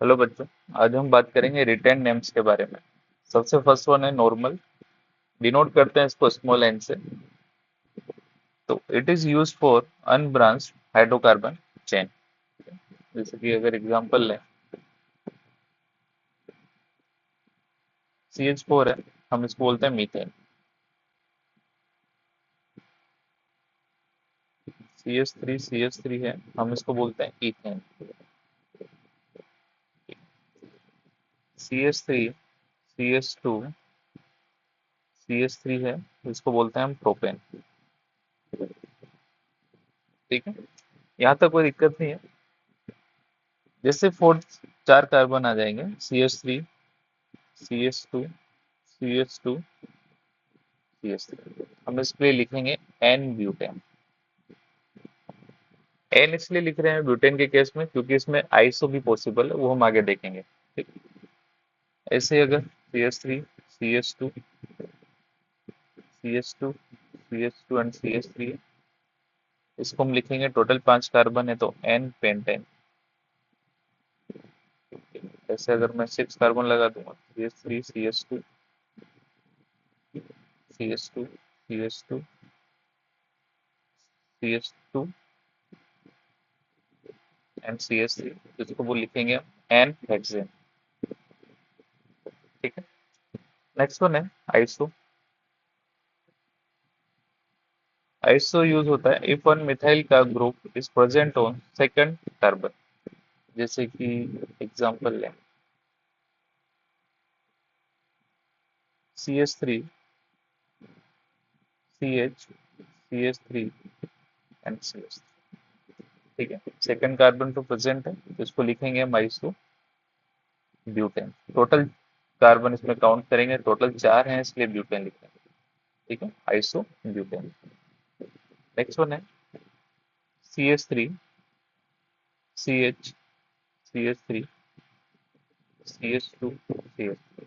Hello बच्चों। आज हम बात करेंगे रिटेन नेम्स के बारे में। सबसे फर्स्ट वन है नॉर्मल। डिनोट करते हैं इसको स्मॉल एन से। तो it is use for unbranched hydrocarbon chain. जैसे कि अगर एग्जांपल लें, CH4 है, हम इसको बोलते हैं मीथेन। CH3 है, हम इसको बोलते हैं इथेन। CH3 CH2 CH3 है, इसको बोलते हैं हम प्रोपेन। ठीक है, यहाँ तक कोई दिक्कत नहीं है। जैसे फोर्थ चार कार्बन आ जाएंगे, CH3 CH2 CH2 CH3, हम इसके लिए लिखेंगे एन ब्यूटेन। एन इसलिए लिख रहे हैं ब्यूटेन के केस में क्योंकि इसमें आइसो भी पॉसिबल है, वो हम आगे देखेंगे। ठीक। ऐसे ही अगर CH3 CH2 CH2 CH2 and CH3 है, इसको हम लिखेंगे, टोटल पांच कार्बन है तो एन पेंटेन। ऐसे अगर मैं सिक्स कार्बन लगा दूंगा, CH3 CH2 CH2 CH2 and CH3, इसको वो लिखेंगे एन हेक्सेन। ठीक है। नेक्स्ट वन है आइसो। आइसो यूज होता है इफ वन मिथाइल का group is present on second carbon. जैसे कि एग्जांपल लें, CH3 CH CH3 and CH3। ठीक है, सेकंड कार्बन तो प्रेजेंट है तो इसको लिखेंगे हम आइसो ब्यूटेन। टोटल कार्बन इसमें काउंट करेंगे, टोटल चार हैं इसलिए ब्यूटेन लिखेंगे। ठीक है, आइसो ब्यूटेन। नेक्स्ट वन है CH3 CH CH3 CH2 CH3,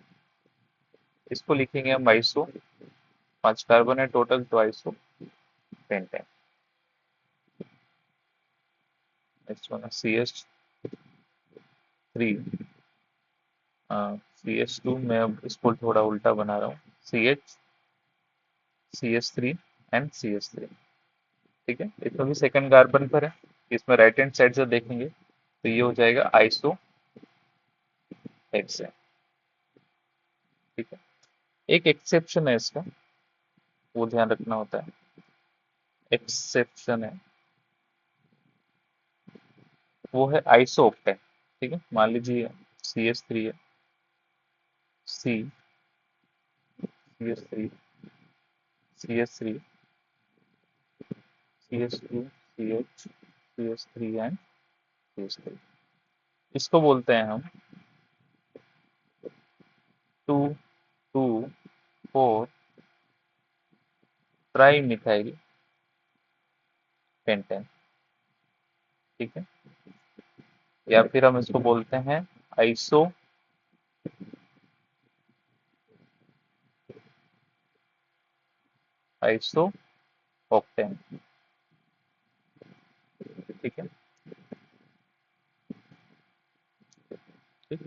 इसको लिखेंगे हम आइसो, पांच कार्बन है टोटल तो आइसो पेंटेन। नेक्स्ट वन है CH3 CH2, मैं अब इसको थोड़ा उल्टा बना रहा हूँ, CH CH3 एंड CH3। ठीक है, इसमें भी सेकंड कार्बन पर है, इसमें राइट हैंड साइड से देखेंगे तो ये हो जाएगा आइसो हेक्सेन। ठीक है, एक एक्सेप्शन है इसका, वो ध्यान रखना होता है। एक्सेप्शन है, वो है आइसो ऑक्टेन। ठीक है, मान लीजिए CH3 है, C CH3 CH3 CH2 CH CH3 and CH3, इसको बोलते हैं हम 2 2 4 ट्राई मिथाइल पेंटेन। ठीक है, या फिर हम इसको बोलते हैं आइसो आइसो ऑक्टेन। ठीक है। ठीक,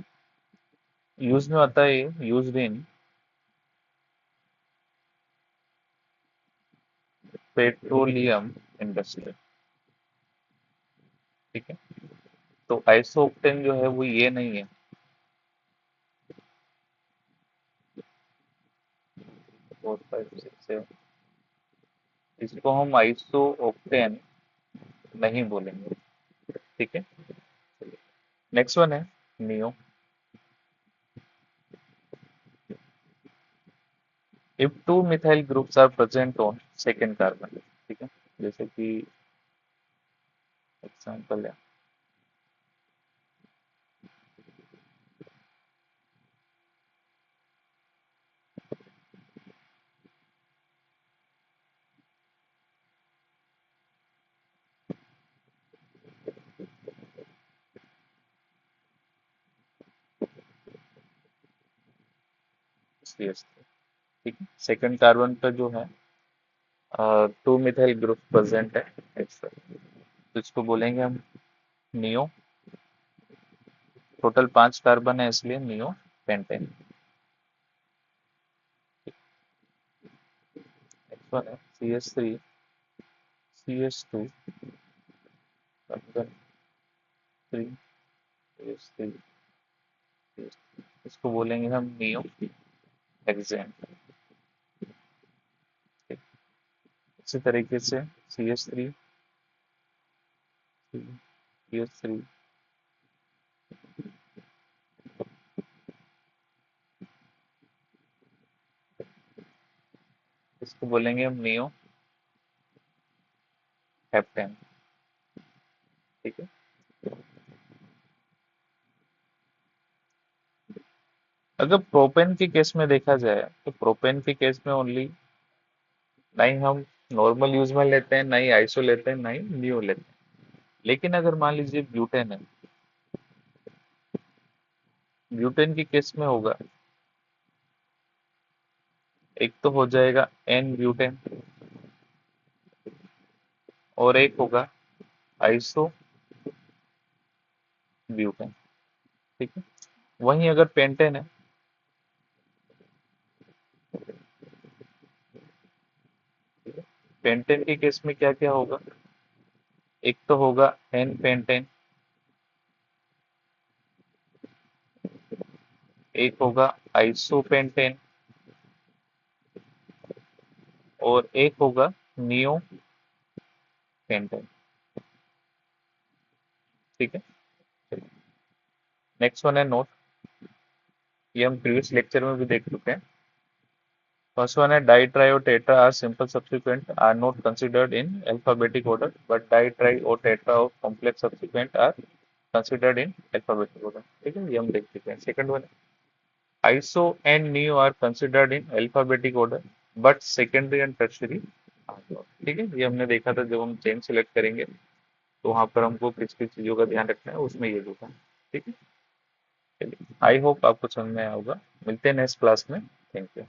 यूज में आता है, यूज इन पेट्रोलियम इंडस्ट्री। ठीक है, तो आइसो ऑक्टेन जो है वो ये नहीं है। 4 5 6 7, इसको हम आइसो ऑक्टेन नहीं बोलेंगे। ठीक है। नेक्स्ट वन है neo. If two methyl groups are present on second carbon. ठीक है, जैसे कि एग्जांपल है, CH3। ठीक है, सेकेंड कार्बन पर जो है टू मिथाइल ग्रुप प्रेजेंट है एक्स्ट्रा, तो इसको बोलेंगे हम नियो टोटल 5 कार्बन है इसलिए नियो पेंटेन। नेक्स्ट वन है CH3 CH2 कार्बन 3 CH3 इसको बोलेंगे हम नियो हेक्सेन। इसी तरीके से CH3 CH3 इसको बोलेंगे हम नियो हेप्टेन। ठीक है, अगर प्रोपेन के केस में देखा जाए तो प्रोपेन के केस में ओनली ना ही हम नॉर्मल यूज में लेते हैं, ना ही आइसो लेते हैं, ना ही नियो लेते हैं। लेकिन अगर मान लीजिए ब्यूटेन है, ब्यूटेन के केस में होगा, एक तो हो जाएगा एन ब्यूटेन और एक होगा आइसो ब्यूटेन। ठीक है, वहीं अगर पेंटेन है, पेंटेन के केस में क्या क्या होगा, एक तो होगा एन पेंटेन, एक होगा आइसो पेंटेन और एक होगा नियो पेंटेन। ठीक है, नेक्स्ट वन है नोट, ये हम प्रीवियस लेक्चर में भी देख चुके हैं। फर्स्ट वन है डाई ट्राई और tetra are simple subsequent are not considered in alphabetic order but di tri और tetra of complex subsequent are considered in alphabetic order. ठीक है, ये हम देख चुके हैं। सेकंड वन है iso and neo are considered in alphabetic order but secondary and tertiary are not. ठीक है, ये हमने देखा था जब हम चेन सिलेक्ट करेंगे तो वहां पर हमको किस किस चीजों का ध्यान रखना है, उसमें ये होगा। ठीक है, चलिए, आई होप आपको समझ में आया होगा। मिलते हैं नेक्स्ट क्लास में। Thank you.